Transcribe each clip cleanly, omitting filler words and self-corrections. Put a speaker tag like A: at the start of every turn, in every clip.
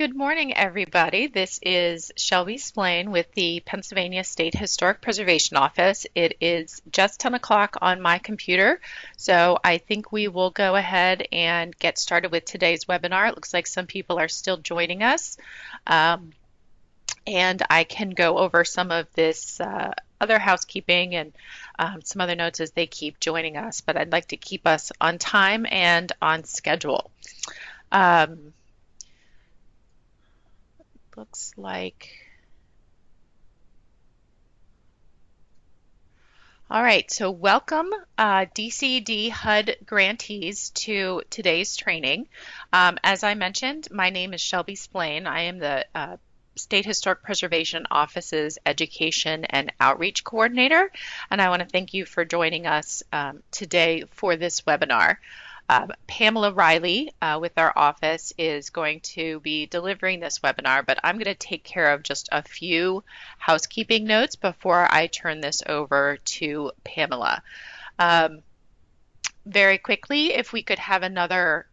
A: Good morning, everybody. This is Shelby Splain with the Pennsylvania State Historic Preservation Office. It is just 10 o'clock on my computer, so I think we will go ahead and get started with today's webinar. It looks like some people are still joining us, and I can go over some of this other housekeeping and some other notes as they keep joining us, but I'd like to keep us on time and on schedule. Looks like, all right, so welcome DCED HUD grantees to today's training. As I mentioned, my name is Shelby Splain. I am the State Historic Preservation Office's Education and Outreach Coordinator, and I want to thank you for joining us today for this webinar. Pamela Riley with our office is going to be delivering this webinar, but I'm going to take care of just a few housekeeping notes before I turn this over to Pamela. Very quickly, if we could have another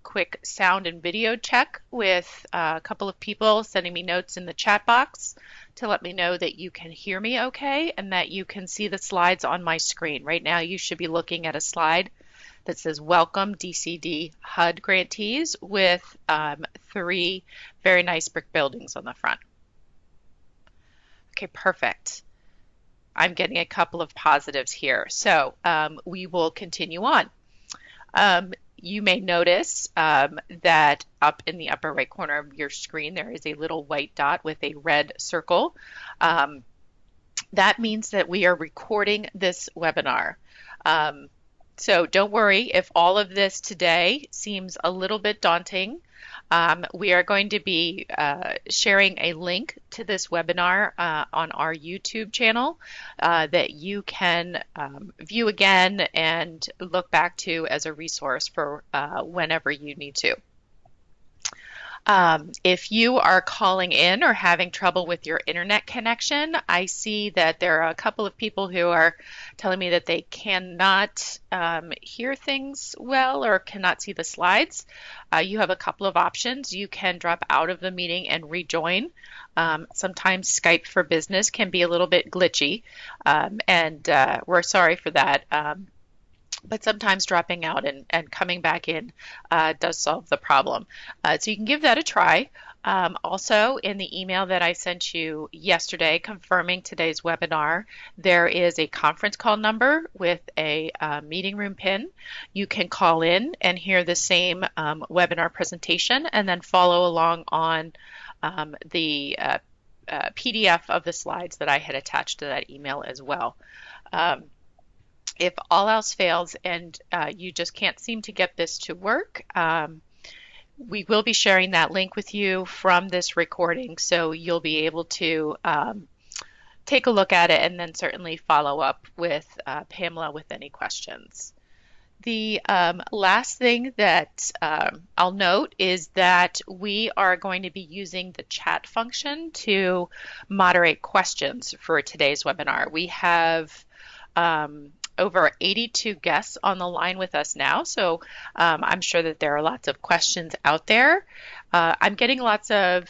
A: quick sound and video check with a couple of people sending me notes in the chat box to let me know that you can hear me okay and that you can see the slides on my screen. Right now you should be looking at a slide that says Welcome DCED HUD Grantees with 3 very nice brick buildings on the front. Okay, perfect. I'm getting a couple of positives here. So we will continue on. You may notice that up in the upper right corner of your screen there is a little white dot with a red circle. That means that we are recording this webinar. So don't worry if all of this today seems a little bit daunting. We are going to be sharing a link to this webinar on our YouTube channel that you can view again and look back to as a resource for whenever you need to. If you are calling in or having trouble with your internet connection, I see that there are a couple of people who are telling me that they cannot hear things well or cannot see the slides. You have a couple of options. You can drop out of the meeting and rejoin. Sometimes Skype for Business can be a little bit glitchy, and we're sorry for that. But sometimes dropping out and coming back in does solve the problem. So you can give that a try. Also, in the email that I sent you yesterday confirming today's webinar, there is a conference call number with a meeting room pin. You can call in and hear the same webinar presentation and then follow along on the PDF of the slides that I had attached to that email as well. If all else fails and you just can't seem to get this to work, we will be sharing that link with you from this recording, so you'll be able to take a look at it and then certainly follow up with Pamela with any questions. The last thing that I'll note is that we are going to be using the chat function to moderate questions for today's webinar. We have over 82 guests on the line with us now, so I'm sure that there are lots of questions out there. I'm getting lots of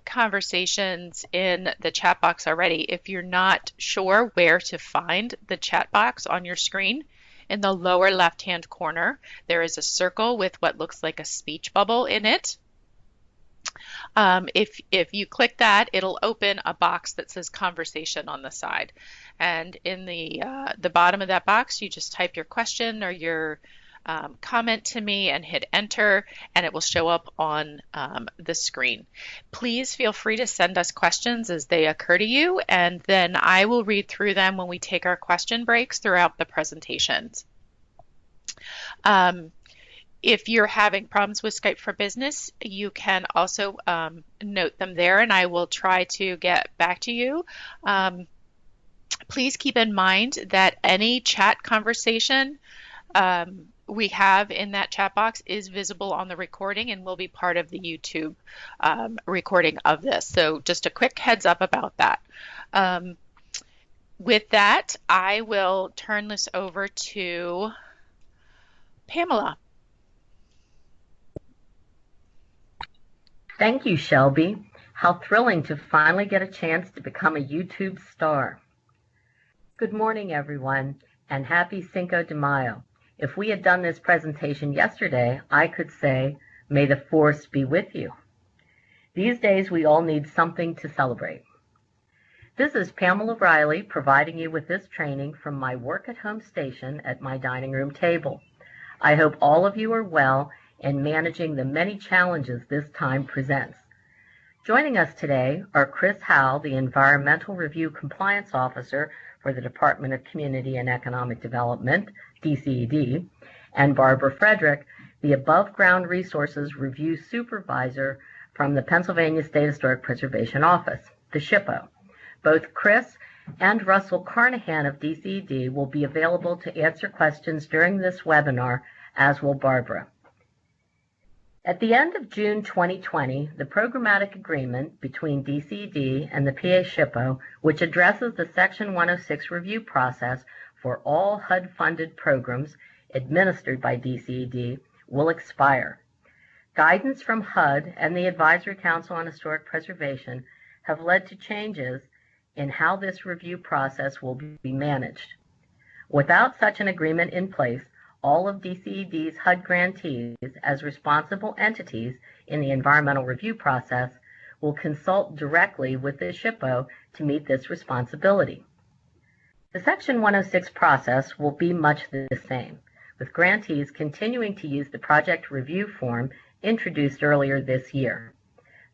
A: conversations in the chat box already. If you're not sure where to find the chat box on your screen, in the lower left-hand corner, there is a circle with what looks like a speech bubble in it. If you click that, it'll open a box that says Conversation on the side. And in the bottom of that box, you just type your question or your comment to me and hit enter, and it will show up on the screen. Please feel free to send us questions as they occur to you, and then I will read through them when we take our question breaks throughout the presentations. If you're having problems with Skype for Business, you can also note them there, and I will try to get back to you. Please keep in mind that any chat conversation we have in that chat box is visible on the recording and will be part of the YouTube recording of this. So just a quick heads up about that. With that, I will turn this over to Pamela.
B: Thank you, Shelby. How thrilling to finally get a chance to become a YouTube star. Good morning, everyone, and happy Cinco de Mayo. If we had done this presentation yesterday, I could say, may the force be with you. These days, we all need something to celebrate. This is Pamela Riley providing you with this training from my work-at-home station at my dining room table. I hope all of you are well and managing the many challenges this time presents. Joining us today are Chris Howell, the Environmental Review Compliance Officer for the Department of Community and Economic Development, DCED, and Barbara Frederick, the Above Ground Resources Review Supervisor from the Pennsylvania State Historic Preservation Office, the SHPO. Both Chris and Russell Carnahan of DCED will be available to answer questions during this webinar, as will Barbara. At the end of June 2020, the programmatic agreement between DCED and the PA SHPO, which addresses the Section 106 review process for all HUD-funded programs administered by DCED, will expire. Guidance from HUD and the Advisory Council on Historic Preservation have led to changes in how this review process will be managed. Without such an agreement in place, all of DCED's HUD grantees, as responsible entities in the environmental review process, will consult directly with the SHPO to meet this responsibility. The Section 106 process will be much the same, with grantees continuing to use the project review form introduced earlier this year.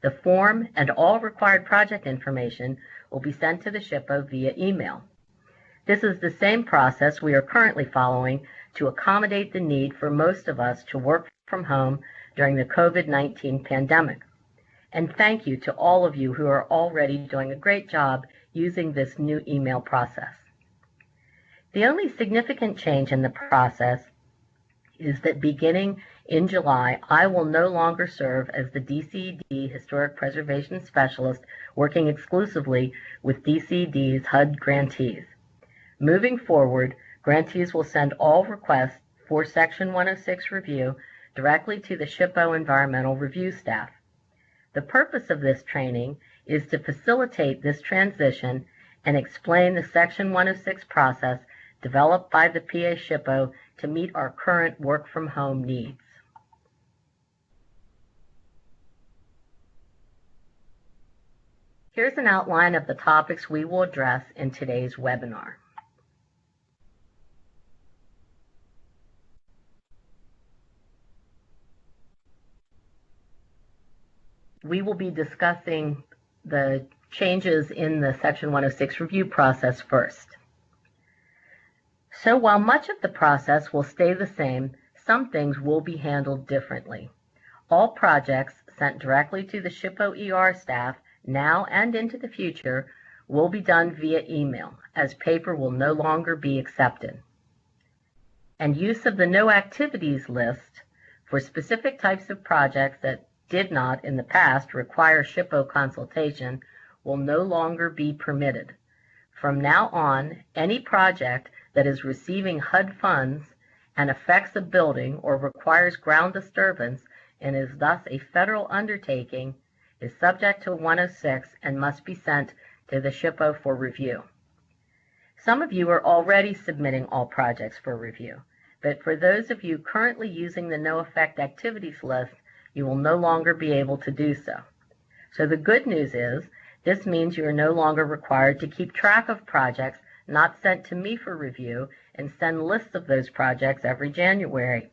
B: The form and all required project information will be sent to the SHPO via email. This is the same process we are currently following to accommodate the need for most of us to work from home during the COVID-19 pandemic. And thank you to all of you who are already doing a great job using this new email process. The only significant change in the process is that beginning in July, I will no longer serve as the DCED Historic Preservation Specialist working exclusively with DCED's HUD grantees. Moving forward, grantees will send all requests for Section 106 review directly to the SHPO Environmental Review staff. The purpose of this training is to facilitate this transition and explain the Section 106 process developed by the PA SHPO to meet our current work-from-home needs. Here's an outline of the topics we will address in today's webinar. We will be discussing the changes in the Section 106 review process first. So while much of the process will stay the same, some things will be handled differently. All projects sent directly to the SHPO ER staff now and into the future will be done via email, as paper will no longer be accepted. And use of the no activities list for specific types of projects that did not in the past require SHPO consultation will no longer be permitted. From now on, any project that is receiving HUD funds and affects a building or requires ground disturbance and is thus a federal undertaking is subject to 106 and must be sent to the SHPO for review. Some of you are already submitting all projects for review, but for those of you currently using the no effect activities list, you will no longer be able to do so. So the good news is, this means you are no longer required to keep track of projects not sent to me for review and send lists of those projects every January.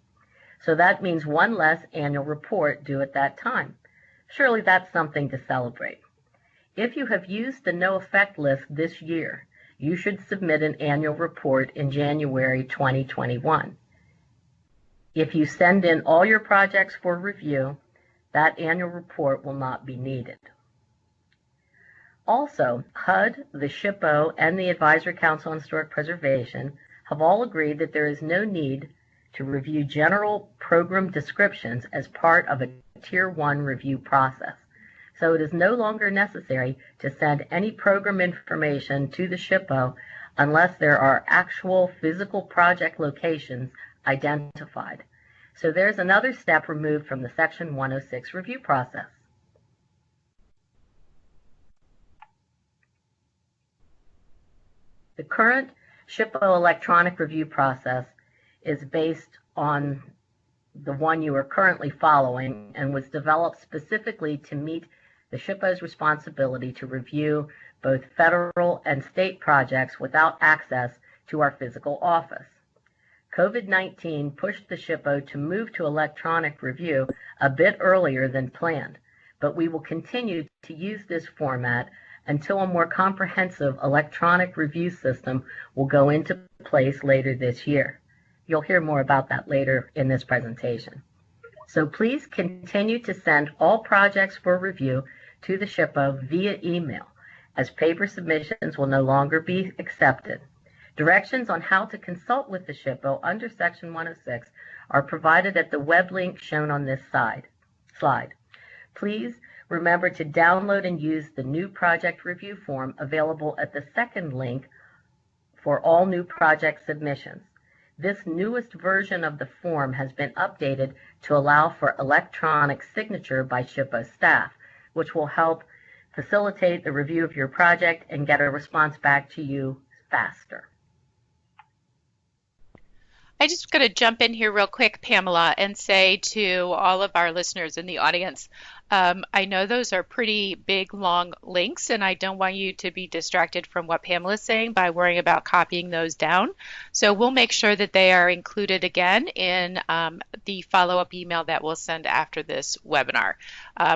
B: So that means one less annual report due at that time. Surely that's something to celebrate. If you have used the no effect list this year, you should submit an annual report in January 2021. If you send in all your projects for review, that annual report will not be needed. Also, HUD, the SHPO, and the Advisory Council on Historic Preservation have all agreed that there is no need to review general program descriptions as part of a Tier 1 review process. So it is no longer necessary to send any program information to the SHPO unless there are actual physical project locations identified. So there's another step removed from the Section 106 review process. The current SHPO electronic review process is based on the one you are currently following and was developed specifically to meet the SHPO's responsibility to review both federal and state projects without access to our physical office. COVID-19 pushed the SHPO to move to electronic review a bit earlier than planned, but we will continue to use this format until a more comprehensive electronic review system will go into place later this year. You'll hear more about that later in this presentation. So please continue to send all projects for review to the SHPO via email, as paper submissions will no longer be accepted. Directions on how to consult with the SHPO under Section 106 are provided at the web link shown on this slide. Please remember to download and use the new project review form available at the second link for all new project submissions. This newest version of the form has been updated to allow for electronic signature by SHPO staff, which will help facilitate the review of your project and get a response back to you faster.
A: I just going to jump in here real quick, Pamela, and say to all of our listeners in the audience, I know those are pretty big, long links, and I don't want you to be distracted from what Pamela's saying by worrying about copying those down. So we'll make sure that they are included again in the follow-up email that we'll send after this webinar.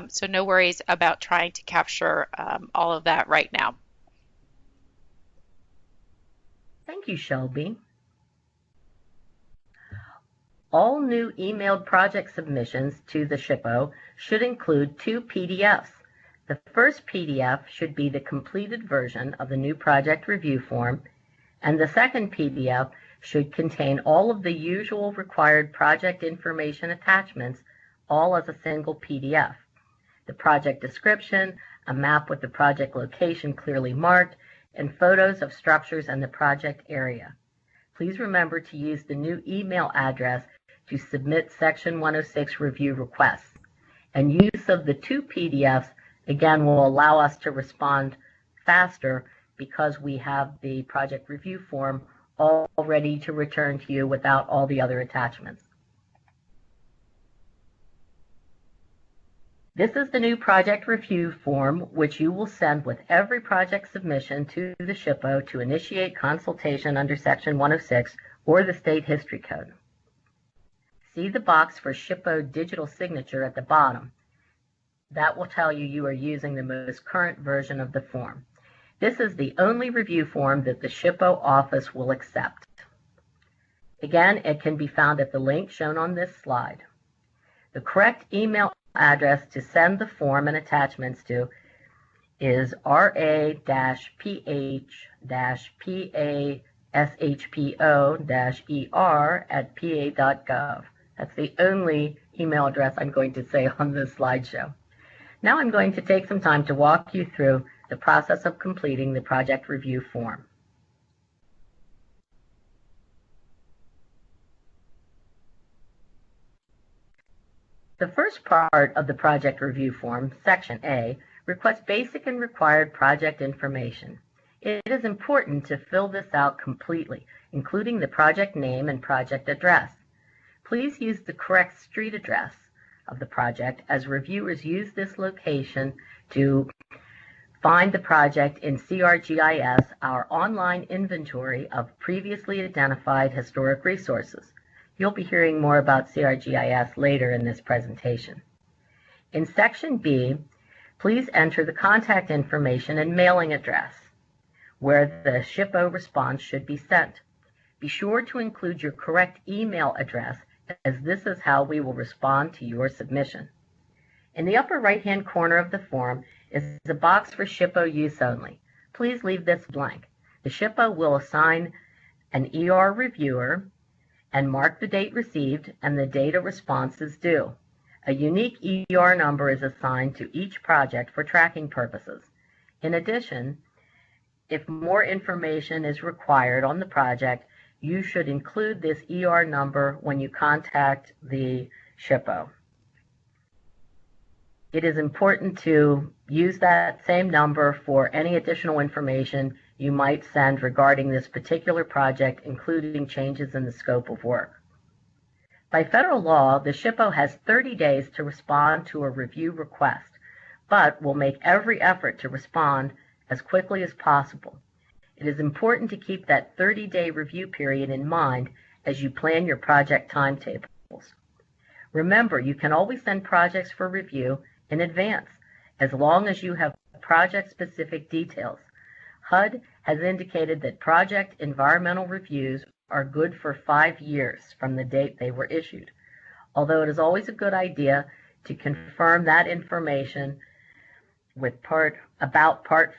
A: So no worries about trying to capture all of that right now.
B: Thank you, Shelby. All new emailed project submissions to the SHPO should include 2 PDFs. The first PDF should be the completed version of the new project review form, and the second PDF should contain all of the usual required project information attachments, all as a single PDF. The project description, a map with the project location clearly marked, and photos of structures and the project area. Please remember to use the new email address to submit Section 106 review requests. And use of the 2 PDFs, again, will allow us to respond faster because we have the project review form all ready to return to you without all the other attachments. This is the new project review form, which you will send with every project submission to the SHPO to initiate consultation under Section 106 or the State History Code. See the box for SHPO digital signature at the bottom. That will tell you you are using the most current version of the form. This is the only review form that the SHPO office will accept. Again, it can be found at the link shown on this slide. The correct email address to send the form and attachments to is ra-pa-shpo-er@pa.gov. That's the only email address I'm going to say on this slideshow. Now I'm going to take some time to walk you through the process of completing the project review form. The first part of the project review form, Section A, requests basic and required project information. It is important to fill this out completely, including the project name and project address. Please use the correct street address of the project, as reviewers use this location to find the project in CRGIS, our online inventory of previously identified historic resources. You'll be hearing more about CRGIS later in this presentation. In Section B, please enter the contact information and mailing address where the SHPO response should be sent. Be sure to include your correct email address, as this is how we will respond to your submission. In the upper right-hand corner of the form is a box for SHPO use only. Please leave this blank. The SHPO will assign an ER reviewer and mark the date received and the date a response is due. A unique ER number is assigned to each project for tracking purposes. In addition, if more information is required on the project, you should include this ER number when you contact the SHPO. It is important to use that same number for any additional information you might send regarding this particular project, including changes in the scope of work. By federal law, the SHPO has 30 days to respond to a review request, but will make every effort to respond as quickly as possible. It is important to keep that 30-day review period in mind as you plan your project timetables. Remember, you can always send projects for review in advance, as long as you have project-specific details. HUD has indicated that project environmental reviews are good for 5 years from the date they were issued, although it is always a good idea to confirm that information with Part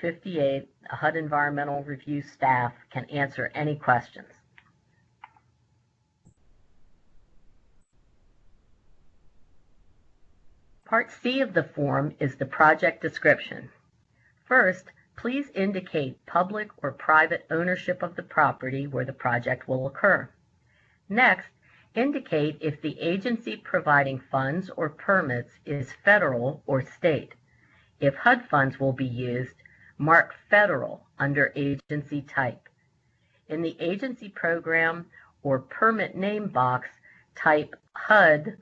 B: 58. The HUD Environmental Review staff can answer any questions. Part C of the form is the project description. First, please indicate public or private ownership of the property where the project will occur. Next, indicate if the agency providing funds or permits is federal or state. If HUD funds will be used, mark federal under agency type. In the agency program or permit name box, type HUD/DCED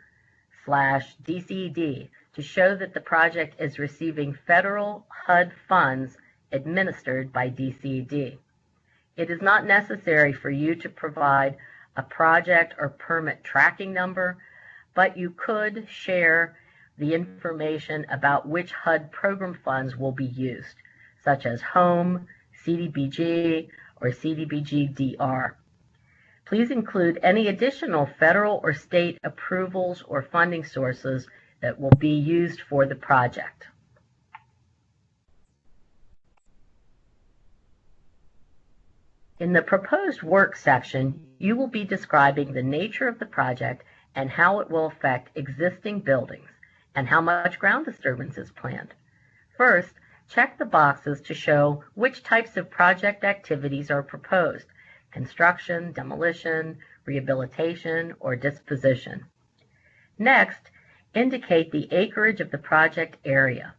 B: to show that the project is receiving federal HUD funds administered by DCED. It is not necessary for you to provide a project or permit tracking number, but you could share the information about which HUD program funds will be used, such as HOME, CDBG, or CDBG-DR. Please include any additional federal or state approvals or funding sources that will be used for the project. In the proposed work section, you will be describing the nature of the project and how it will affect existing buildings and how much ground disturbance is planned. First, check the boxes to show which types of project activities are proposed: construction, demolition, rehabilitation, or disposition. Next, indicate the acreage of the project area.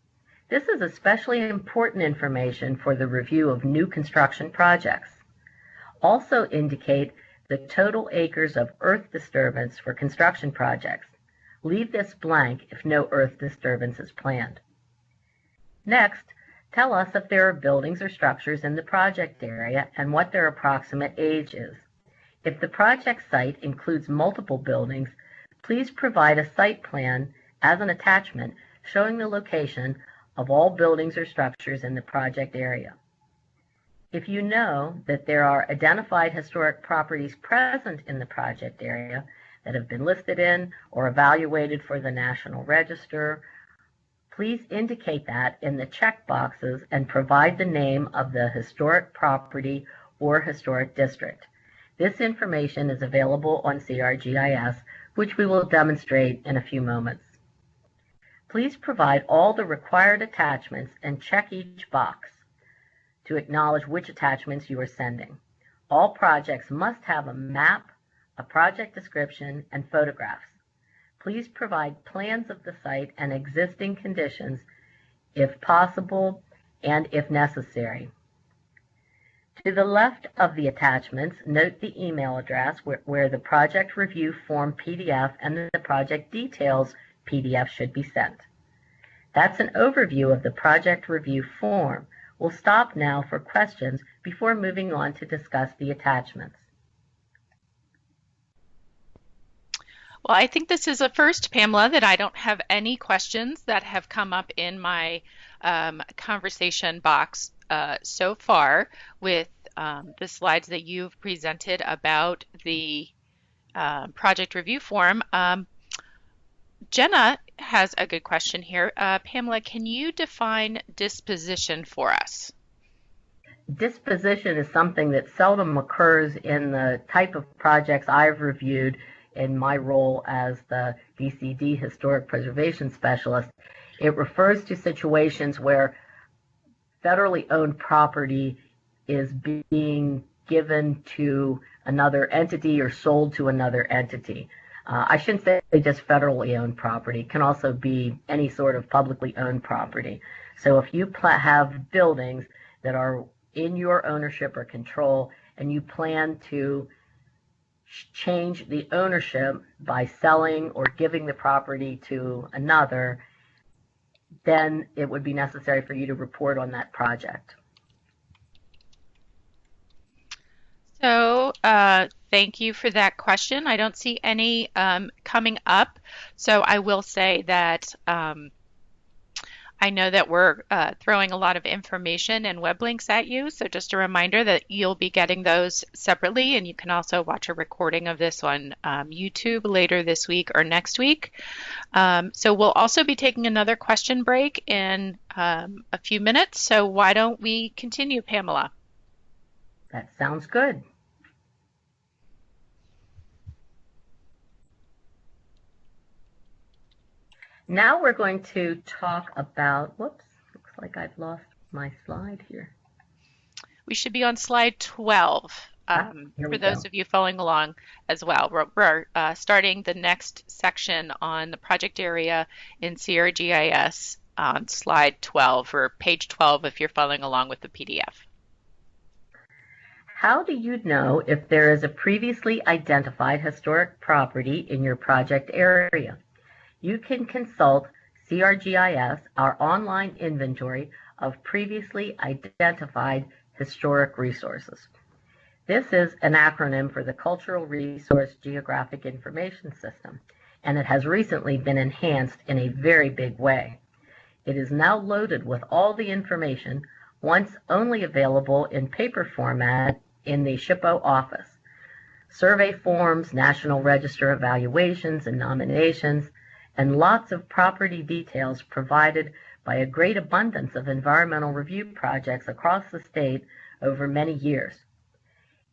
B: This is especially important information for the review of new construction projects. Also indicate the total acres of earth disturbance for construction projects. Leave this blank if no earth disturbance is planned. Next, tell us if there are buildings or structures in the project area and what their approximate age is. If the project site includes multiple buildings, please provide a site plan as an attachment showing the location of all buildings or structures in the project area. If you know that there are identified historic properties present in the project area that have been listed in or evaluated for the National Register, please indicate that in the check boxes and provide the name of the historic property or historic district. This information is available on CRGIS, which we will demonstrate in a few moments. Please provide all the required attachments and check each box to acknowledge which attachments you are sending. All projects must have a map, a project description, and photographs. Please provide plans of the site and existing conditions if possible and if necessary. To the left of the attachments, note the email address where the project review form PDF and the project details PDF should be sent. That's an overview of the project review form. We'll stop now for questions before moving on to discuss the attachments.
A: Well, I think this is a first, Pamela, that I don't have any questions that have come up in my conversation box so far with the slides that you've presented about the project review form. Jenna has a good question here. Pamela, can you define disposition for us?
B: Disposition is something that seldom occurs in the type of projects I've reviewed in my role as the DCED Historic Preservation Specialist. It refers to situations where federally owned property is being given to another entity or sold to another entity. I shouldn't say just federally owned property. It can also be any sort of publicly owned property. So if you have buildings that are in your ownership or control, and you plan to change the ownership by selling or giving the property to another, then it would be necessary for you to report on that project.
A: So, thank you for that question. I don't see any coming up. So I will say that I know that we're throwing a lot of information and web links at you. So just a reminder that you'll be getting those separately, and you can also watch a recording of this on YouTube later this week or next week. So we'll also be taking another question break in a few minutes. So why don't we continue, Pamela?
B: That sounds good. Now we're going to talk about, whoops, looks like I've lost my slide here.
A: We should be on slide 12 for those of you following along as well. We're starting the next section on the project area in CRGIS on slide 12 or page 12 if you're following along with the PDF.
B: How do you know if there is a previously identified historic property in your project area? You can consult CRGIS, our online inventory of previously identified historic resources. This is an acronym for the Cultural Resource Geographic Information System, and it has recently been enhanced in a very big way. It is now loaded with all the information, once only available in paper format in the SHPO office. Survey forms, National Register evaluations and nominations, and lots of property details provided by a great abundance of environmental review projects across the state over many years.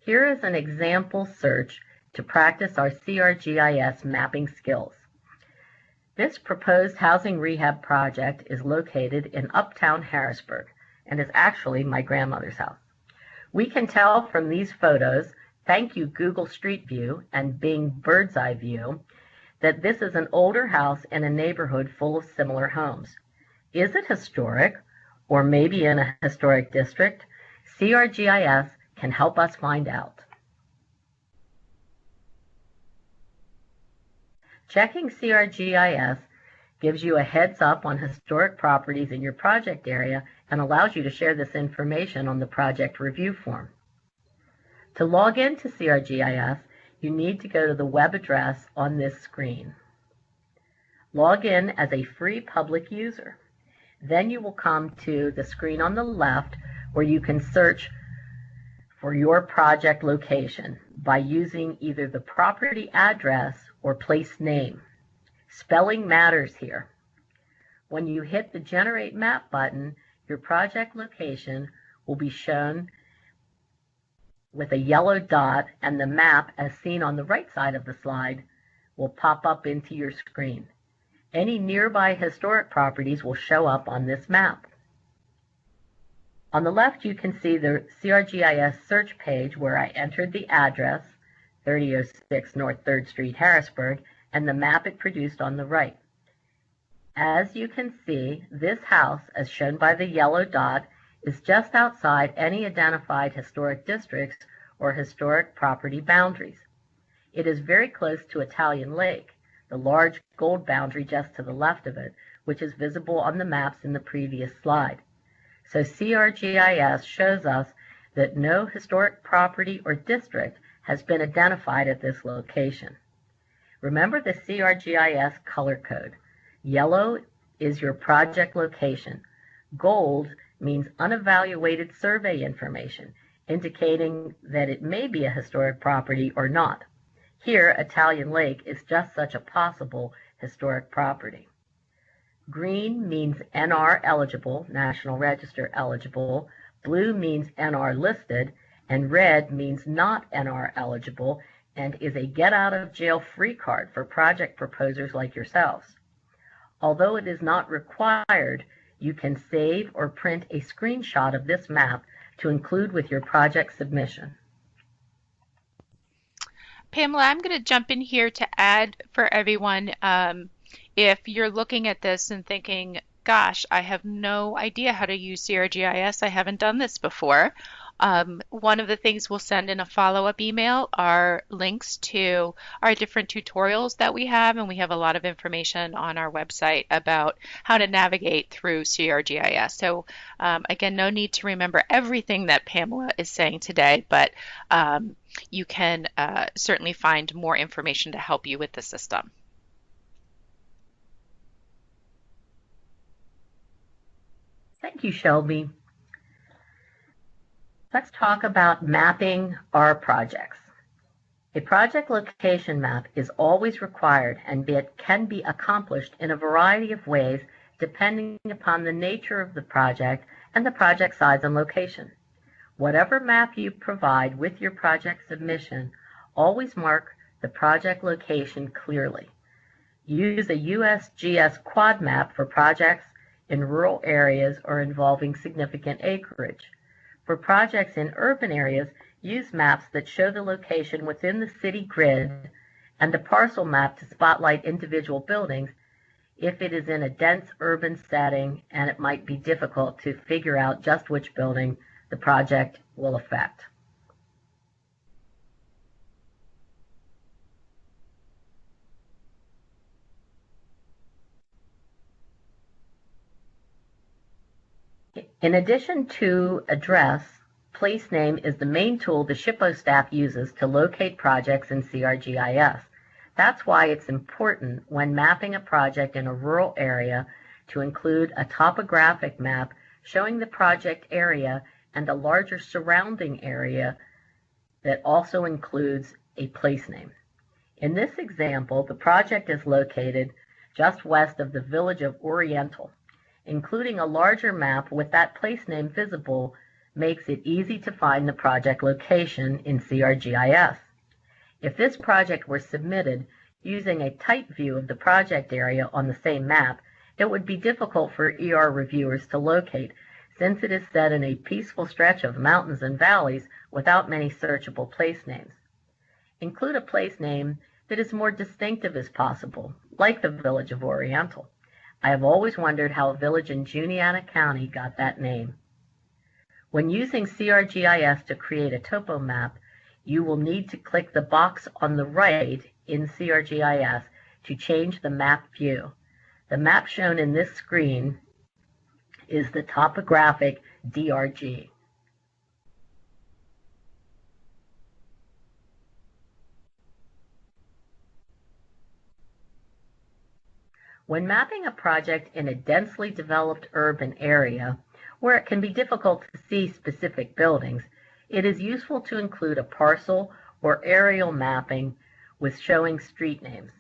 B: Here is an example search to practice our CRGIS mapping skills. This proposed housing rehab project is located in Uptown Harrisburg and is actually my grandmother's house. We can tell from these photos, thank you Google Street View and Bing Bird's Eye View, that this is an older house in a neighborhood full of similar homes. Is it historic, or maybe in a historic district? CRGIS can help us find out. Checking CRGIS gives you a heads up on historic properties in your project area and allows you to share this information on the project review form. To log into CRGIS, you need to go to the web address on this screen. Log in as a free public user. Then you will come to the screen on the left where you can search for your project location by using either the property address or place name. Spelling matters here. When you hit the Generate Map button, your project location will be shown with a yellow dot, and the map, as seen on the right side of the slide, will pop up into your screen. Any nearby historic properties will show up on this map. On the left, you can see the CRGIS search page where I entered the address, 3006 North 3rd Street, Harrisburg, and the map it produced on the right. As you can see, this house, as shown by the yellow dot, is just outside any identified historic districts or historic property boundaries. It is very close to Italian Lake, the large gold boundary just to the left of it, which is visible on the maps in the previous slide. So CRGIS shows us that no historic property or district has been identified at this location. Remember the CRGIS color code. Yellow is your project location. Gold means unevaluated survey information, indicating that it may be a historic property or not. Here, Italian Lake is just such a possible historic property. Green means NR eligible, National Register eligible. Blue means NR listed, and red means not NR eligible and is a get out of jail free card for project proposers like yourselves. Although it is not required, you can save or print a screenshot of this map to include with your project submission.
A: Pamela, I'm going to jump in here to add for everyone, if you're looking at this and thinking, Gosh, I have no idea how to use CRGIS. I haven't done this before. One of the things we'll send in a follow-up email are links to our different tutorials that we have, and we have a lot of information on our website about how to navigate through CRGIS. So again, no need to remember everything that Pamela is saying today, but you can certainly find more information to help you with the system.
B: Thank you, Shelby. Let's talk about mapping our projects. A project location map is always required, and it can be accomplished in a variety of ways depending upon the nature of the project and the project size and location. Whatever map you provide with your project submission, always mark the project location clearly. Use a USGS quad map for projects in rural areas or involving significant acreage. For projects in urban areas, use maps that show the location within the city grid and a parcel map to spotlight individual buildings if it is in a dense urban setting and it might be difficult to figure out just which building the project will affect. In addition to address, place name is the main tool the SHPO staff uses to locate projects in CRGIS. That's why it's important when mapping a project in a rural area to include a topographic map showing the project area and a larger surrounding area that also includes a place name. In this example, the project is located just west of the village of Oriental. Including a larger map with that place name visible makes it easy to find the project location in CRGIS. If this project were submitted using a type view of the project area on the same map, it would be difficult for ER reviewers to locate, since it is set in a peaceful stretch of mountains and valleys without many searchable place names. Include a place name that is more distinctive as possible, like the village of Oriental. I have always wondered how a village in Juniata County got that name. When using CRGIS to create a topo map, you will need to click the box on the right in CRGIS to change the map view. The map shown in this screen is the topographic DRG. When mapping a project in a densely developed urban area, where it can be difficult to see specific buildings, it is useful to include a parcel or aerial mapping with showing street names.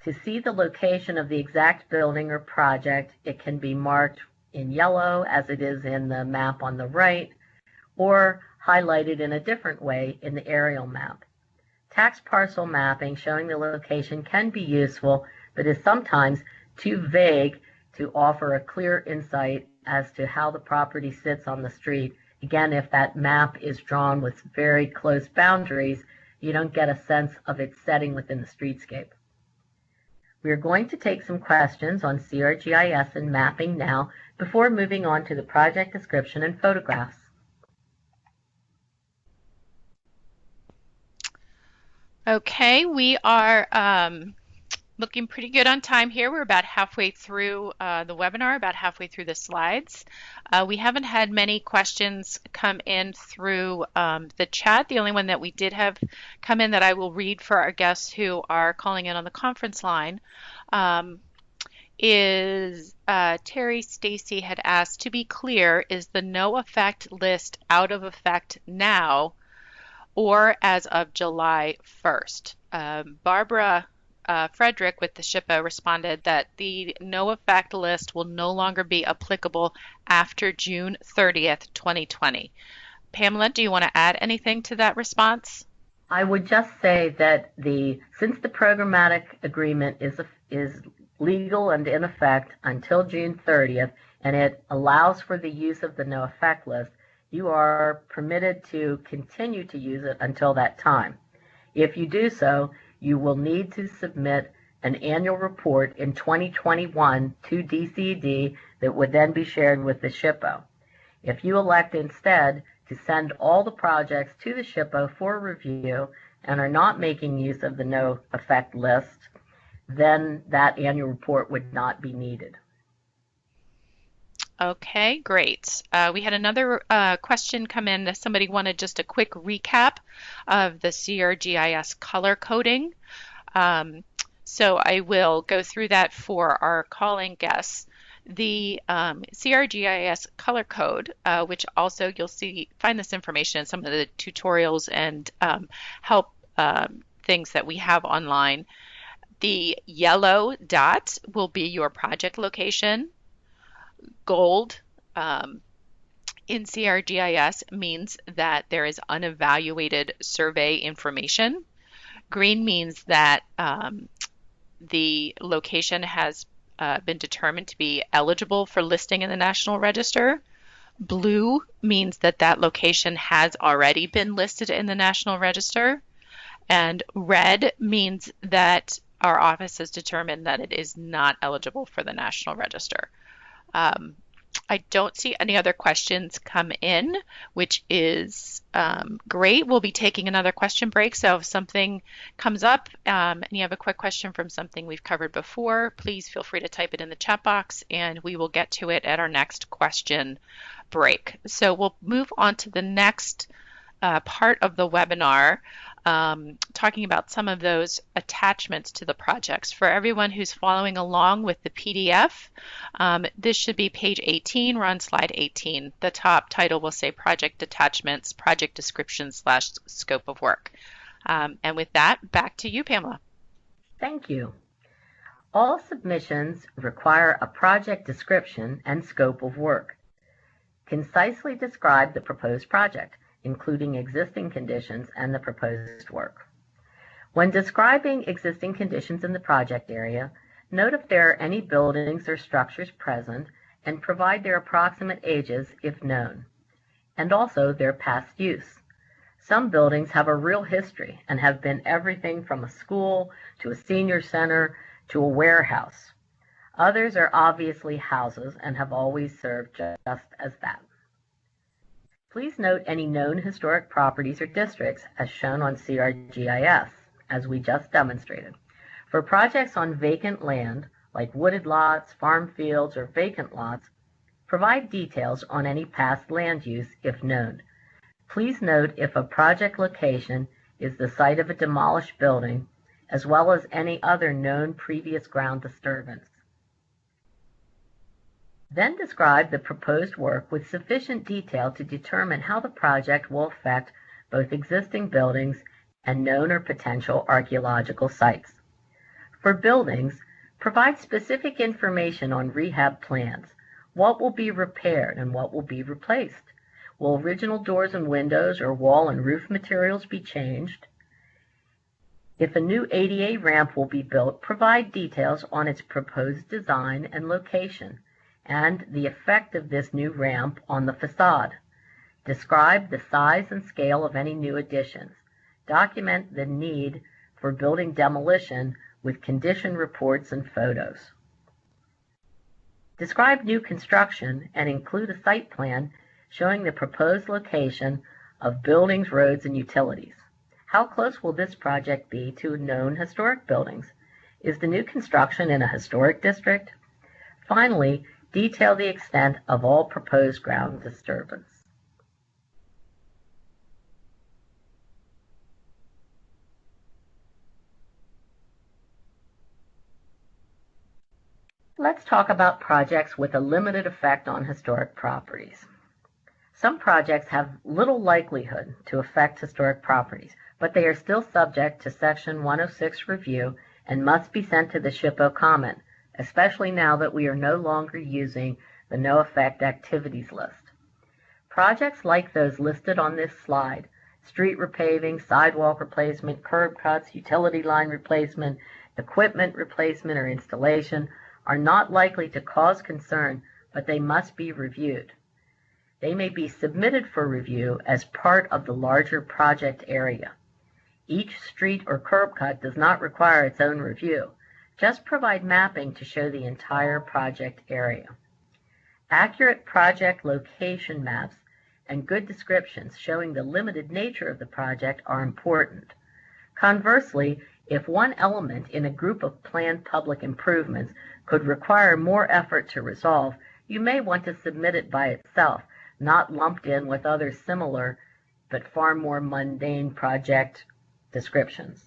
B: To see the location of the exact building or project, it can be marked in yellow as it is in the map on the right, or highlighted in a different way in the aerial map. Tax parcel mapping showing the location can be useful, but is sometimes too vague to offer a clear insight as to how the property sits on the street. Again, if that map is drawn with very close boundaries, you don't get a sense of its setting within the streetscape. We are going to take some questions on CRGIS and mapping now before moving on to the project description and photographs.
A: Okay, we are looking pretty good on time here. We're about halfway through the webinar, about halfway through the slides. We haven't had many questions come in through the chat. The only one that we did have come in that I will read for our guests who are calling in on the conference line is Terry Stacy had asked, to be clear, is the no effect list out of effect now or as of July 1st? Barbara Frederick with the SHPO responded that the no effect list will no longer be applicable after June 30th, 2020. Pamela, do you want to add anything to that response?
B: I would just say that since the programmatic agreement is legal and in effect until June 30th, and it allows for the use of the no effect list, you are permitted to continue to use it until that time. If you do so, you will need to submit an annual report in 2021 to DCED that would then be shared with the SHPO. If you elect instead to send all the projects to the SHPO for review and are not making use of the no effect list, then that annual report would not be needed.
A: Okay, great. We had another question come in. Somebody wanted just a quick recap of the CRGIS color coding. So I will go through that for our calling guests. The CRGIS color code, which also you'll find this information in some of the tutorials and help things that we have online. The yellow dot will be your project location. Gold in CRGIS means that there is unevaluated survey information. Green means that the location has been determined to be eligible for listing in the National Register. Blue means that that location has already been listed in the National Register. And red means that our office has determined that it is not eligible for the National Register. I don't see any other questions come in, which is great. We'll be taking another question break, so if something comes up and you have a quick question from something we've covered before, please feel free to type it in the chat box and we will get to it at our next question break. So we'll move on to the next part of the webinar, talking about some of those attachments to the projects. For everyone who's following along with the PDF, this should be page 18. We're on slide 18. The top title will say Project Attachments, Project Description / Scope of Work. And with that, back to you, Pamela.
B: Thank you. All submissions require a project description and scope of work. Concisely describe the proposed project, including existing conditions and the proposed work. When describing existing conditions in the project area, note if there are any buildings or structures present and provide their approximate ages if known, and also their past use. Some buildings have a real history and have been everything from a school to a senior center to a warehouse. Others are obviously houses and have always served just as that. Please note any known historic properties or districts as shown on CRGIS, as we just demonstrated. For projects on vacant land, like wooded lots, farm fields, or vacant lots, provide details on any past land use if known. Please note if a project location is the site of a demolished building, as well as any other known previous ground disturbance. Then describe the proposed work with sufficient detail to determine how the project will affect both existing buildings and known or potential archaeological sites. For buildings, provide specific information on rehab plans. What will be repaired and what will be replaced? Will original doors and windows or wall and roof materials be changed? If a new ADA ramp will be built, provide details on its proposed design and location, and the effect of this new ramp on the facade. Describe the size and scale of any new additions. Document the need for building demolition with condition reports and photos. Describe new construction and include a site plan showing the proposed location of buildings, roads, and utilities. How close will this project be to known historic buildings? Is the new construction in a historic district? Finally, detail the extent of all proposed ground disturbance. Let's talk about projects with a limited effect on historic properties. Some projects have little likelihood to affect historic properties, but they are still subject to Section 106 review and must be sent to the SHPO comment, especially now that we are no longer using the no effect activities list. Projects like those listed on this slide, street repaving, sidewalk replacement, curb cuts, utility line replacement, equipment replacement or installation, are not likely to cause concern, but they must be reviewed. They may be submitted for review as part of the larger project area. Each street or curb cut does not require its own review. Just provide mapping to show the entire project area. Accurate project location maps and good descriptions showing the limited nature of the project are important. Conversely, if one element in a group of planned public improvements could require more effort to resolve, you may want to submit it by itself, not lumped in with other similar but far more mundane project descriptions.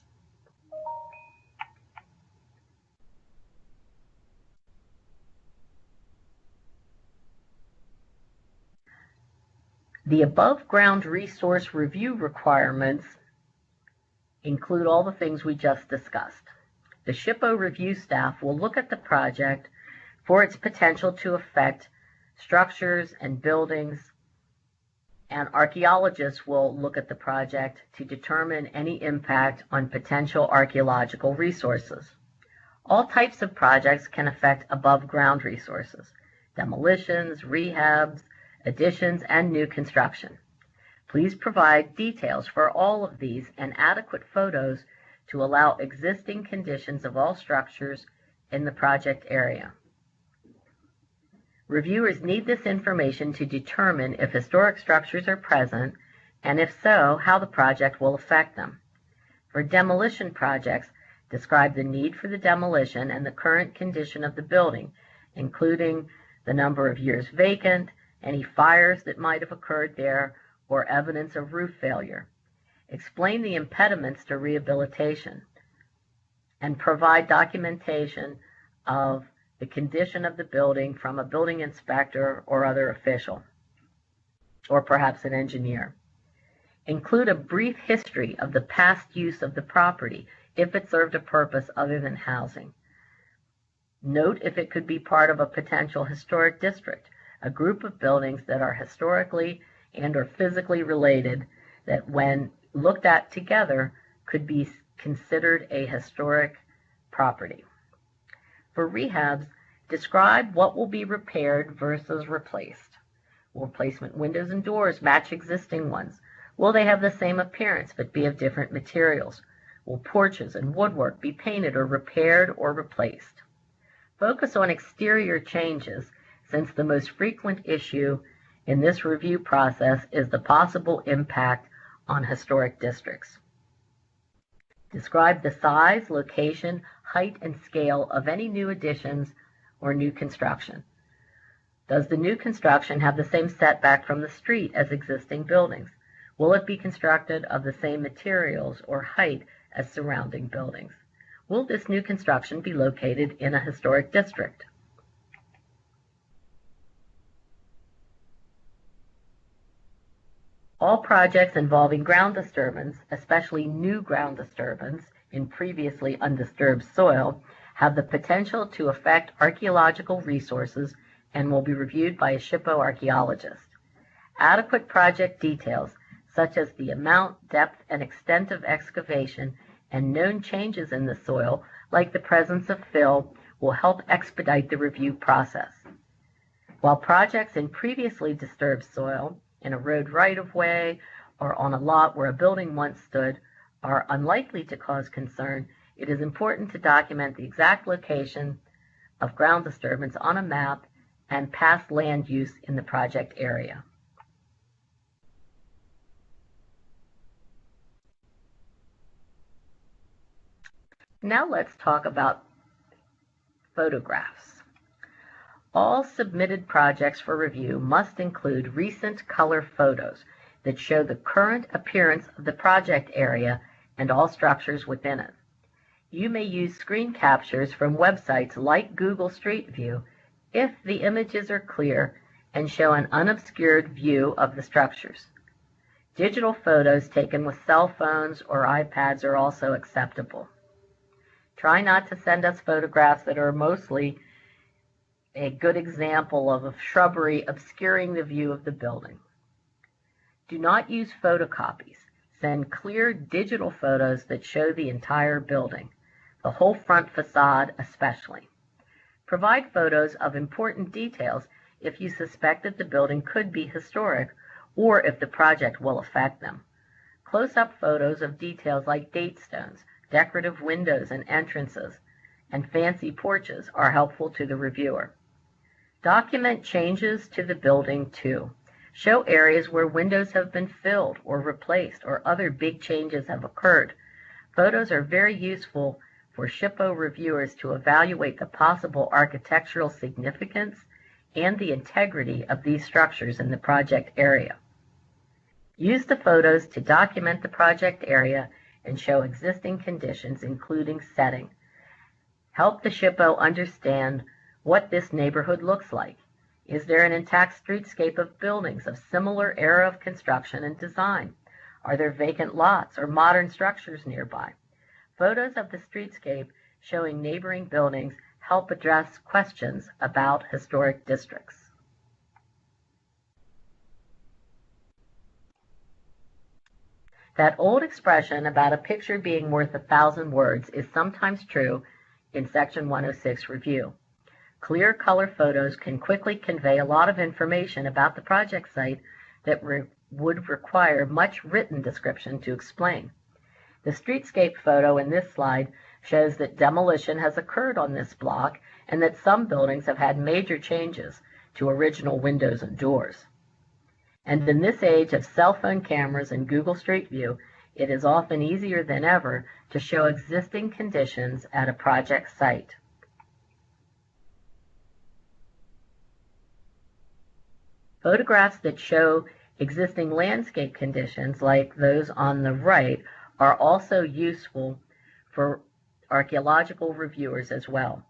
B: The above ground resource review requirements include all the things we just discussed. The SHPO review staff will look at the project for its potential to affect structures and buildings, and archaeologists will look at the project to determine any impact on potential archaeological resources. All types of projects can affect above ground resources: demolitions, rehabs, additions, and new construction. Please provide details for all of these and adequate photos to allow existing conditions of all structures in the project area. Reviewers need this information to determine if historic structures are present, and if so, how the project will affect them. For demolition projects, describe the need for the demolition and the current condition of the building, including the number of years vacant, any fires that might have occurred there, or evidence of roof failure. Explain the impediments to rehabilitation, and provide documentation of the condition of the building from a building inspector or other official, or perhaps an engineer. Include a brief history of the past use of the property, if it served a purpose other than housing. Note if it could be part of a potential historic district, a group of buildings that are historically and or physically related that when looked at together could be considered a historic property. For rehabs, describe what will be repaired versus replaced. Will replacement windows and doors match existing ones? Will they have the same appearance but be of different materials? Will porches and woodwork be painted or repaired or replaced? Focus on exterior changes, since the most frequent issue in this review process is the possible impact on historic districts. Describe the size, location, height, and scale of any new additions or new construction. Does the new construction have the same setback from the street as existing buildings? Will it be constructed of the same materials or height as surrounding buildings? Will this new construction be located in a historic district? All projects involving ground disturbance, especially new ground disturbance in previously undisturbed soil, have the potential to affect archaeological resources and will be reviewed by a SHPO archaeologist. Adequate project details, such as the amount, depth, and extent of excavation and known changes in the soil, like the presence of fill, will help expedite the review process. While projects in previously disturbed soil, in a road right-of-way, or on a lot where a building once stood, are unlikely to cause concern, it is important to document the exact location of ground disturbance on a map and past land use in the project area. Now let's talk about photographs. All submitted projects for review must include recent color photos that show the current appearance of the project area and all structures within it. You may use screen captures from websites like Google Street View if the images are clear and show an unobscured view of the structures. Digital photos taken with cell phones or iPads are also acceptable. Try not to send us photographs that are mostly a good example of a shrubbery obscuring the view of the building. Do not use photocopies. Send clear digital photos that show the entire building, the whole front facade especially. Provide photos of important details if you suspect that the building could be historic or if the project will affect them. Close-up photos of details like date stones, decorative windows and entrances, and fancy porches are helpful to the reviewer. Document changes to the building too. Show areas where windows have been filled or replaced or other big changes have occurred. Photos are very useful for SHPO reviewers to evaluate the possible architectural significance and the integrity of these structures in the project area. Use the photos to document the project area and show existing conditions, including setting. Help the SHPO understand what this neighborhood looks like. Is there an intact streetscape of buildings of similar era of construction and design? Are there vacant lots or modern structures nearby? Photos of the streetscape showing neighboring buildings help address questions about historic districts. That old expression about a picture being worth 1,000 words is sometimes true in Section 106 review. Clear color photos can quickly convey a lot of information about the project site that would require much written description to explain. The streetscape photo in this slide shows that demolition has occurred on this block and that some buildings have had major changes to original windows and doors. And in this age of cell phone cameras and Google Street View, it is often easier than ever to show existing conditions at a project site. Photographs that show existing landscape conditions, like those on the right, are also useful for archaeological reviewers as well.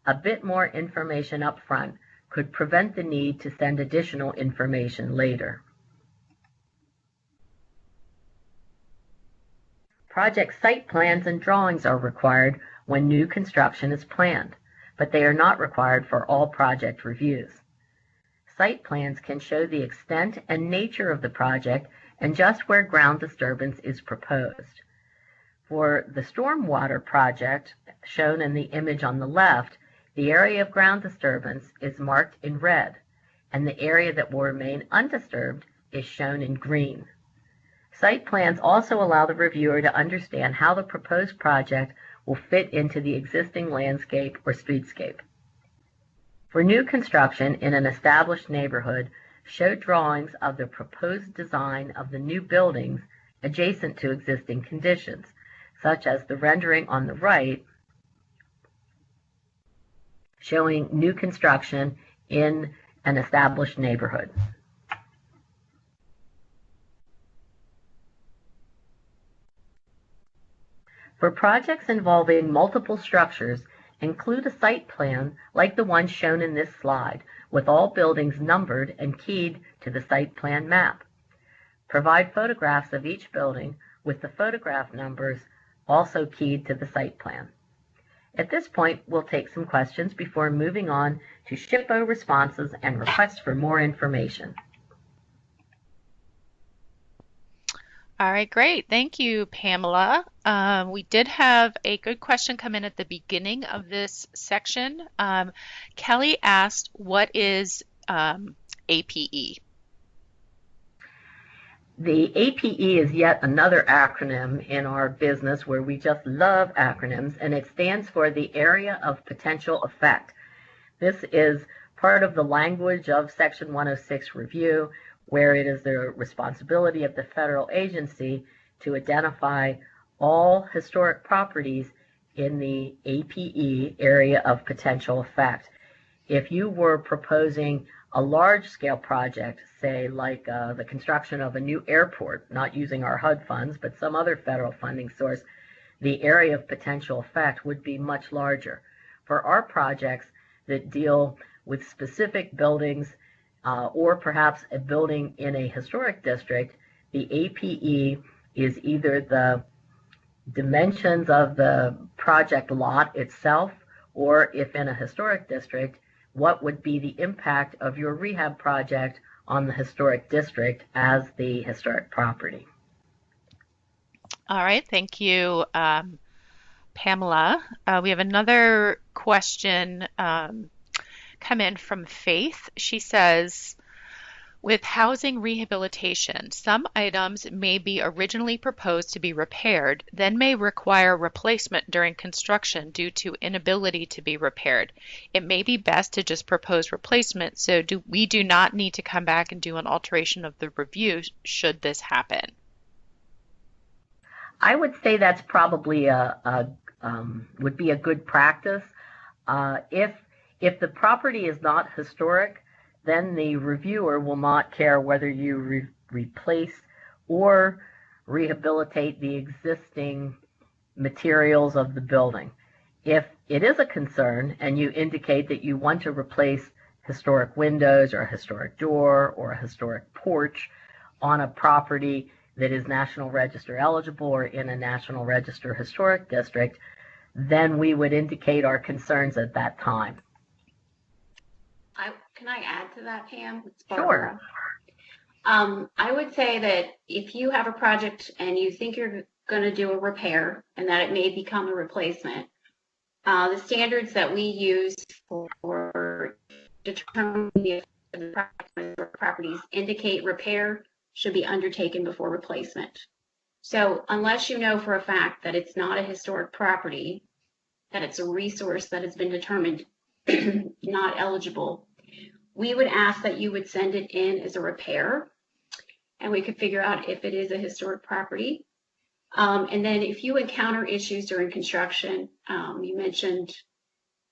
B: A bit more information up front could prevent the need to send additional information later. Project site plans and drawings are required when new construction is planned, but they are not required for all project reviews. Site plans can show the extent and nature of the project and just where ground disturbance is proposed. For the stormwater project, shown in the image on the left, the area of ground disturbance is marked in red, and the area that will remain undisturbed is shown in green. Site plans also allow the reviewer to understand how the proposed project will fit into the existing landscape or streetscape. For new construction in an established neighborhood, show drawings of the proposed design of the new buildings adjacent to existing conditions, such as the rendering on the right, showing new construction in an established neighborhood. For projects involving multiple structures, include a site plan like the one shown in this slide, with all buildings numbered and keyed to the site plan map. Provide photographs of each building with the photograph numbers also keyed to the site plan. At this point, we'll take some questions before moving on to SHPO responses and requests for more information.
A: All right, great. Thank you, Pamela. We did have a good question come in at the beginning of this section. Kelly asked, what is APE?
B: The APE is yet another acronym in our business where we just love acronyms, and it stands for the Area of Potential Effect. This is part of the language of Section 106 review, where it is the responsibility of the federal agency to identify all historic properties in the APE, Area of Potential Effect. If you were proposing a large-scale project, say like the construction of a new airport, not using our HUD funds, but some other federal funding source, the area of potential effect would be much larger. For our projects that deal with specific buildings or perhaps a building in a historic district, the APE is either the dimensions of the project lot itself, or if in a historic district, what would be the impact of your rehab project on the historic district as the historic property.
A: All right, thank you, Pamela. We have another question come in from Faith. She says, With housing rehabilitation, some items may be originally proposed to be repaired, then may require replacement during construction due to inability to be repaired. It may be best to just propose replacement, so we do not need to come back and do an alteration of the review should this happen.
B: I would say that's probably would be a good practice. If the property is not historic, then the reviewer will not care whether you replace or rehabilitate the existing materials of the building. If it is a concern and you indicate that you want to replace historic windows or a historic door or a historic porch on a property that is National Register eligible or in a National Register historic district, then we would indicate our concerns at that time.
C: Can I add to that, Pam? It's
B: Barbara.
C: Sure. I would say that if you have a project and you think you're going to do a repair and that it may become a replacement, the standards that we use for determining the properties indicate repair should be undertaken before replacement. So unless you know for a fact that it's not a historic property, that it's a resource that has been determined not eligible, we would ask that you would send it in as a repair, and we could figure out if it is a historic property. And then if you encounter issues during construction, you mentioned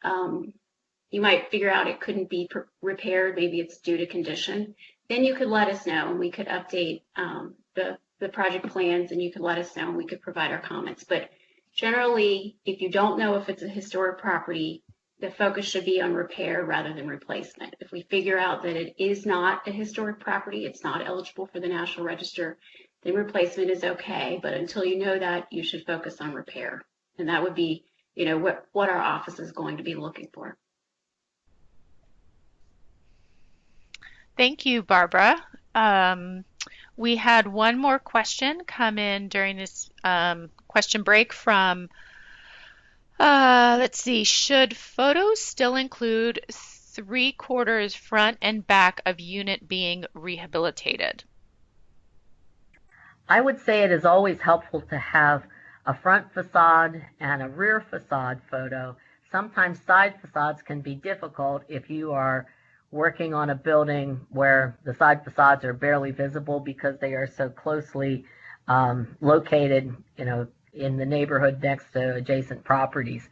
C: you might figure out it couldn't be repaired, maybe it's due to condition, then you could let us know and we could update the project plans, and you could let us know and we could provide our comments. But generally, if you don't know if it's a historic property, the focus should be on repair rather than replacement. If we figure out that it is not a historic property, it's not eligible for the National Register, then replacement is okay. But until you know that, you should focus on repair. And that would be, what our office is going to be looking for.
A: Thank you, Barbara. We had one more question come in during this question break from let's see, should photos still include 3/4 front and back of unit being rehabilitated?
B: I would say it is always helpful to have a front facade and a rear facade photo. Sometimes side facades can be difficult if you are working on a building where the side facades are barely visible because they are so closely located, in the neighborhood next to adjacent properties.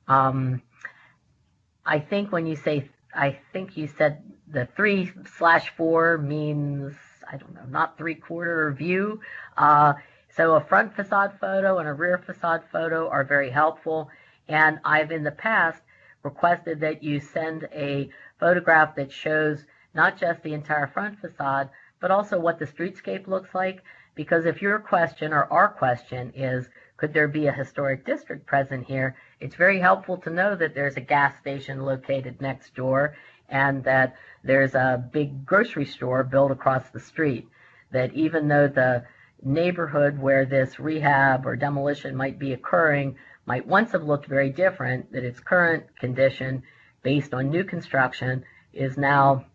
B: I think when you say, I think you said the 3/4 means, I don't know, not 3/4 view. So a front facade photo and a rear facade photo are very helpful. And I've in the past requested that you send a photograph that shows not just the entire front facade, but also what the streetscape looks like. Because if your question or our question is, could there be a historic district present here, it's very helpful to know that there's a gas station located next door and that there's a big grocery store built across the street. That even though the neighborhood where this rehab or demolition might be occurring might once have looked very different, that its current condition based on new construction is now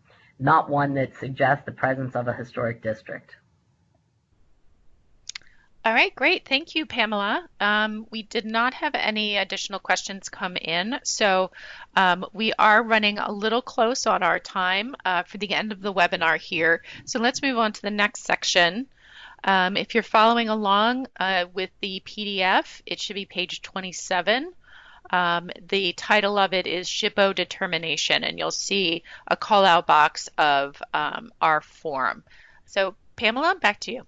B: not one that suggests the presence of a historic district.
A: All right, great. Thank you, Pamela. We did not have any additional questions come in, so we are running a little close on our time for the end of the webinar here. So let's move on to the next section. If you're following along with the PDF, it should be page 27. The title of it is SHPO Determination, and you'll see a call-out box of our form. So Pamela, back to you.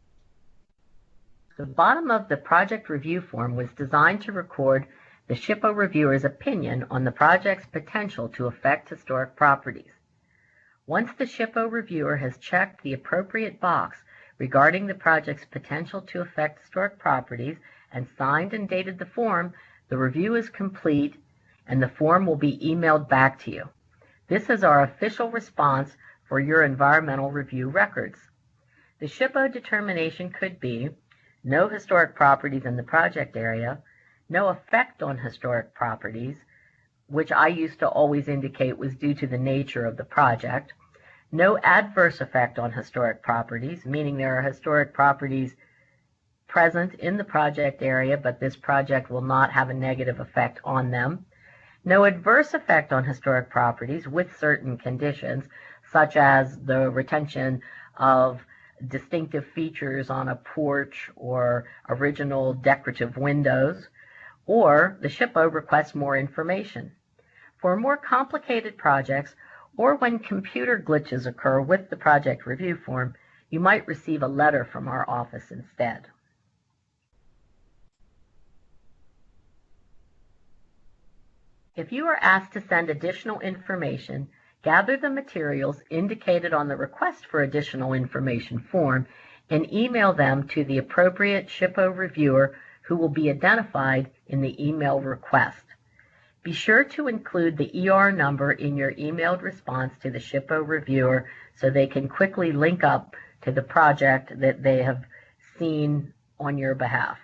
B: The bottom of the project review form was designed to record the SHPO reviewer's opinion on the project's potential to affect historic properties. Once the SHPO reviewer has checked the appropriate box regarding the project's potential to affect historic properties and signed and dated the form, the review is complete and the form will be emailed back to you. This is our official response for your environmental review records. The SHPO determination could be no historic properties in the project area, no effect on historic properties, which I used to always indicate was due to the nature of the project, No adverse effect on historic properties, meaning there are historic properties present in the project area, but this project will not have a negative effect on them. No adverse effect on historic properties with certain conditions, such as the retention of distinctive features on a porch or original decorative windows, or the SHPO requests more information. For more complicated projects, or when computer glitches occur with the project review form, you might receive a letter from our office instead. If you are asked to send additional information, gather the materials indicated on the Request for Additional Information form and email them to the appropriate SHPO reviewer who will be identified in the email request. Be sure to include the ER number in your emailed response to the SHPO reviewer so they can quickly link up to the project that they have seen on your behalf.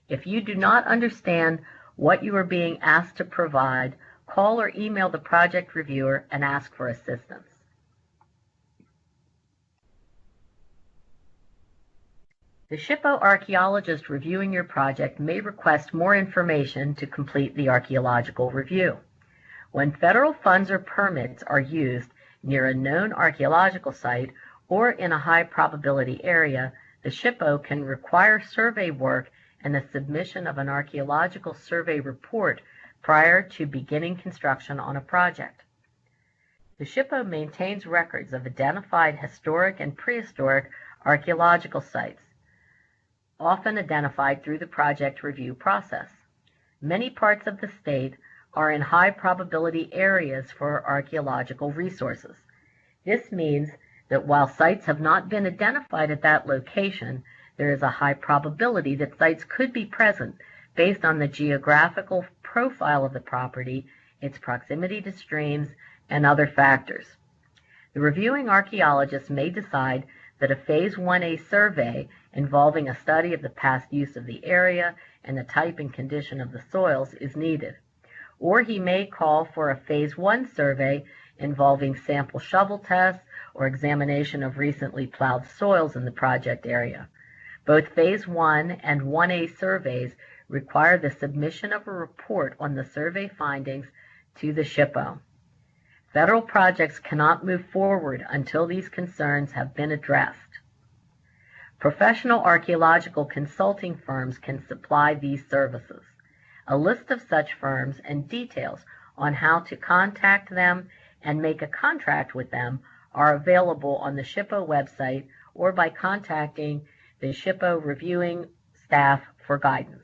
B: If you do not understand what you are being asked to provide, call or email the project reviewer and ask for assistance. The SHPO archaeologist reviewing your project may request more information to complete the archaeological review. When federal funds or permits are used near a known archaeological site or in a high probability area, the SHPO can require survey work and the submission of an archaeological survey report prior to beginning construction on a project. The SHPO maintains records of identified historic and prehistoric archaeological sites, often identified through the project review process. Many parts of the state are in high probability areas for archaeological resources. This means that while sites have not been identified at that location, there is a high probability that sites could be present based on the geographical profile of the property, its proximity to streams, and other factors. The reviewing archaeologist may decide that a Phase 1A survey involving a study of the past use of the area and the type and condition of the soils is needed. Or he may call for a Phase 1 survey involving sample shovel tests or examination of recently plowed soils in the project area. Both Phase 1 and 1A surveys require the submission of a report on the survey findings to the SHPO. Federal projects cannot move forward until these concerns have been addressed. Professional archaeological consulting firms can supply these services. A list of such firms and details on how to contact them and make a contract with them are available on the SHPO website or by contacting the SHPO reviewing staff for guidance.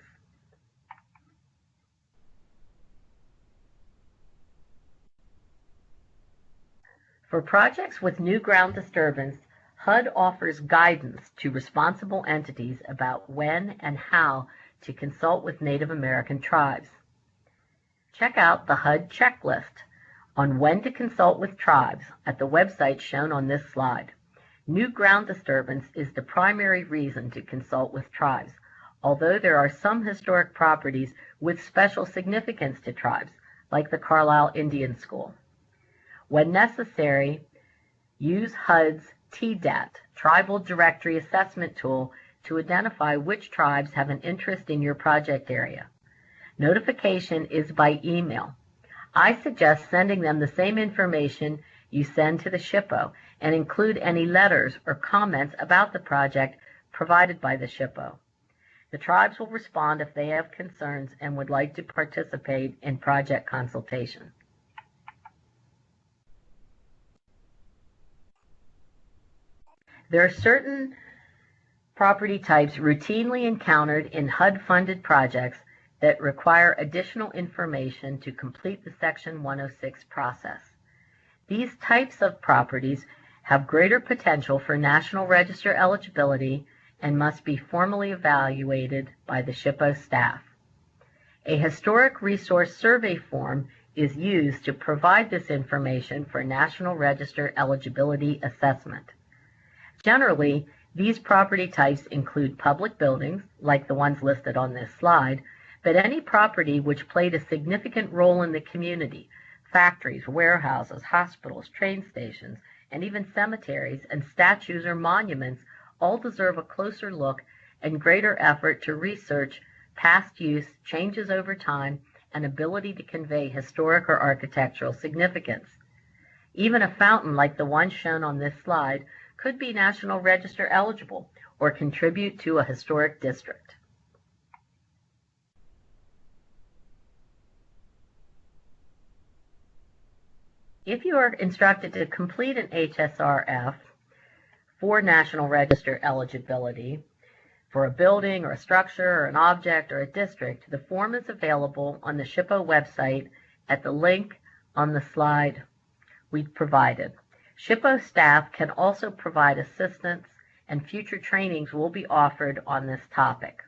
B: For projects with new ground disturbance, HUD offers guidance to responsible entities about when and how to consult with Native American tribes. Check out the HUD checklist on when to consult with tribes at the website shown on this slide. New ground disturbance is the primary reason to consult with tribes, although there are some historic properties with special significance to tribes, like the Carlisle Indian School. When necessary, use HUD's TDAT, Tribal Directory Assessment Tool, to identify which tribes have an interest in your project area. Notification is by email. I suggest sending them the same information you send to the SHPO and include any letters or comments about the project provided by the SHPO. The tribes will respond if they have concerns and would like to participate in project consultation. There are certain property types routinely encountered in HUD-funded projects that require additional information to complete the Section 106 process. These types of properties have greater potential for National Register eligibility and must be formally evaluated by the SHPO staff. A historic resource survey form is used to provide this information for National Register eligibility assessment. Generally, these property types include public buildings, like the ones listed on this slide, but any property which played a significant role in the community, factories, warehouses, hospitals, train stations, and even cemeteries and statues or monuments all deserve a closer look and greater effort to research past use, changes over time, and ability to convey historic or architectural significance. Even a fountain like the one shown on this slide could be National Register eligible or contribute to a historic district. If you are instructed to complete an HSRF for National Register eligibility for a building or a structure or an object or a district, the form is available on the SHPO website at the link on the slide we provided. SHPO staff can also provide assistance, and future trainings will be offered on this topic.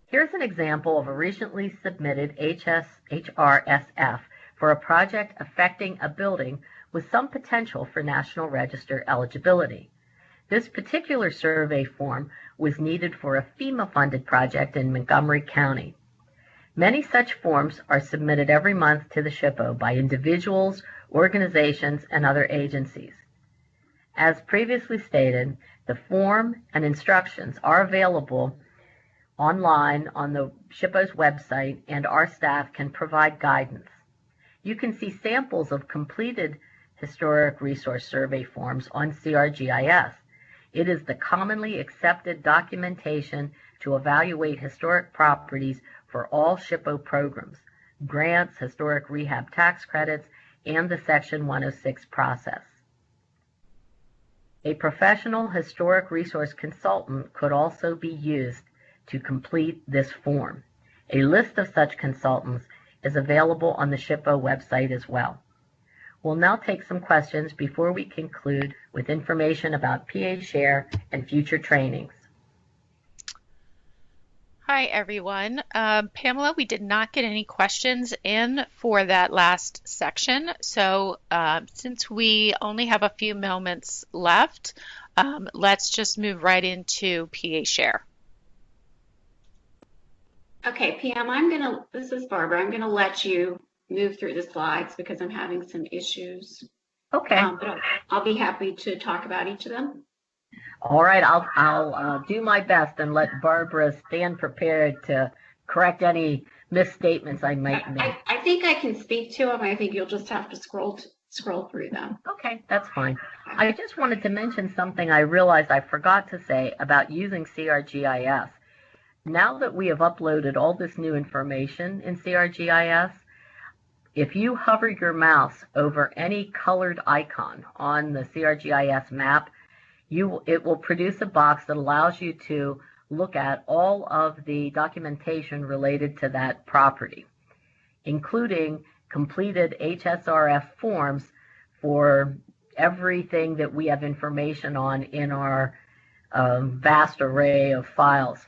B: Here's an example of a recently submitted HRSF for a project affecting a building with some potential for National Register eligibility. This particular survey form was needed for a FEMA-funded project in Montgomery County. Many such forms are submitted every month to the SHPO by individuals, organizations, and other agencies. As previously stated, the form and instructions are available online on the SHPO's website, and our staff can provide guidance. You can see samples of completed historic resource survey forms on CRGIS. It is the commonly accepted documentation to evaluate historic properties for all SHPO programs, grants, historic rehab tax credits, and the Section 106 process. A professional historic resource consultant could also be used to complete this form. A list of such consultants is available on the SHPO website as well. We'll now take some questions before we conclude with information about PA Share and future trainings.
A: Hi, everyone. Pamela, we did not get any questions in for that last section. So since we only have a few moments left, let's just move right into PA Share.
C: Okay, Pam, this is Barbara. I'm going to let you move through the slides because I'm having some issues.
B: Okay.
C: But I'll be happy to talk about each of them.
B: All right, I'll do my best and let Barbara stand prepared to correct any misstatements I might make.
C: I think I can speak to them. I think you'll just have to scroll through them.
B: Okay, that's fine. I just wanted to mention something I realized I forgot to say about using CRGIS. Now that we have uploaded all this new information in CRGIS, if you hover your mouse over any colored icon on the CRGIS map, it will produce a box that allows you to look at all of the documentation related to that property, including completed HSRF forms for everything that we have information on in our vast array of files.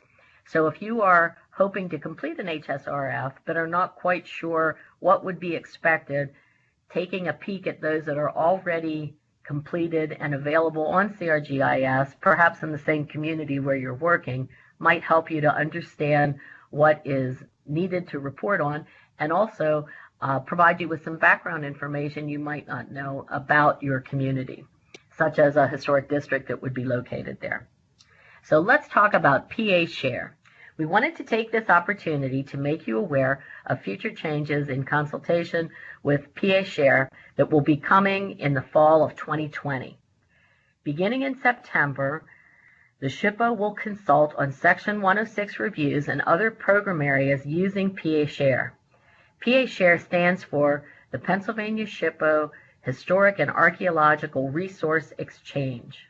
B: So if you are hoping to complete an HSRF but are not quite sure what would be expected, taking a peek at those that are already completed and available on CRGIS, perhaps in the same community where you're working, might help you to understand what is needed to report on, and also provide you with some background information you might not know about your community, such as a historic district that would be located there. So let's talk about PA Share. We wanted to take this opportunity to make you aware of future changes in consultation with PA Share that will be coming in the fall of 2020. Beginning in September, the SHPO will consult on Section 106 reviews and other program areas using PA Share. PA Share stands for the Pennsylvania SHPO Historic and Archaeological Resource Exchange.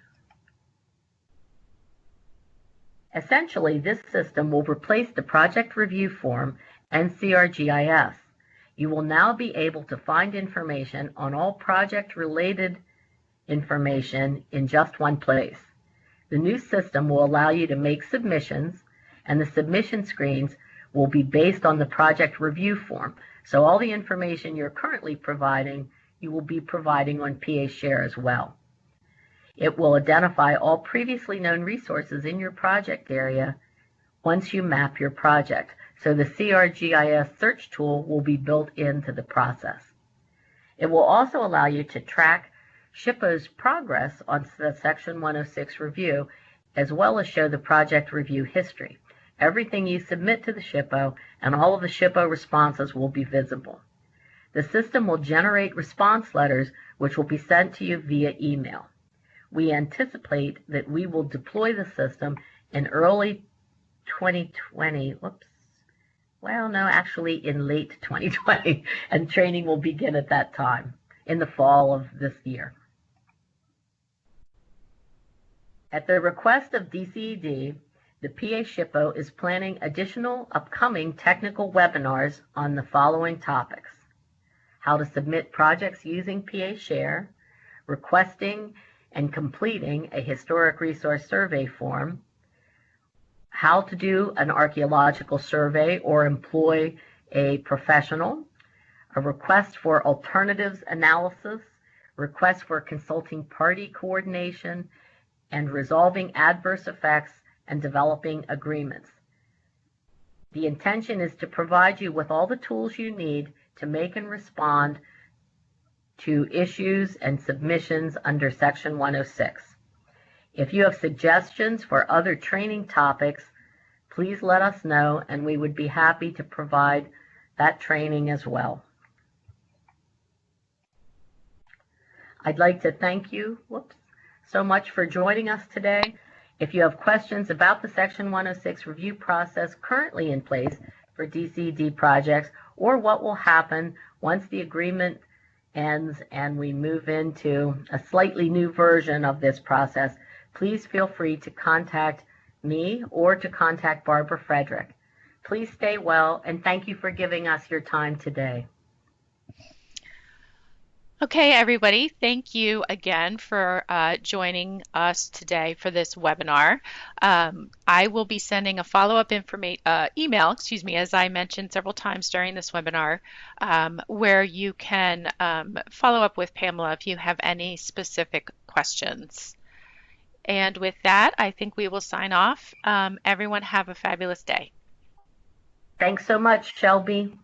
B: Essentially, this system will replace the project review form and CRGIS. You will now be able to find information on all project-related information in just one place. The new system will allow you to make submissions, and the submission screens will be based on the project review form. So all the information you're currently providing, you will be providing on PA Share as well. It will identify all previously known resources in your project area once you map your project. So the CRGIS search tool will be built into the process. It will also allow you to track SHPO's progress on the Section 106 review, as well as show the project review history. Everything you submit to the SHPO and all of the SHPO responses will be visible. The system will generate response letters which will be sent to you via email. We anticipate that we will deploy the system in early 2020, in late 2020, and training will begin at that time, in the fall of this year. At the request of DCED, the PA SHPO is planning additional upcoming technical webinars on the following topics: how to submit projects using PA Share, requesting and completing a historic resource survey form, how to do an archaeological survey or employ a professional, a request for alternatives analysis, request for consulting party coordination, and resolving adverse effects and developing agreements. The intention is to provide you with all the tools you need to make and respond to issues and submissions under Section 106. If you have suggestions for other training topics, please let us know, and we would be happy to provide that training as well. I'd like to thank you so much for joining us today. If you have questions about the Section 106 review process currently in place for DCED projects, or what will happen once the agreement ends and we move into a slightly new version of this process, please feel free to contact me or to contact Barbara Frederick. Please stay well, and thank you for giving us your time today.
A: Okay, everybody, thank you again for joining us today for this webinar. I will be sending a follow-up email, as I mentioned several times during this webinar, where you can follow up with Pamela if you have any specific questions. And with that, I think we will sign off. Everyone have a fabulous day.
B: Thanks so much, Shelby.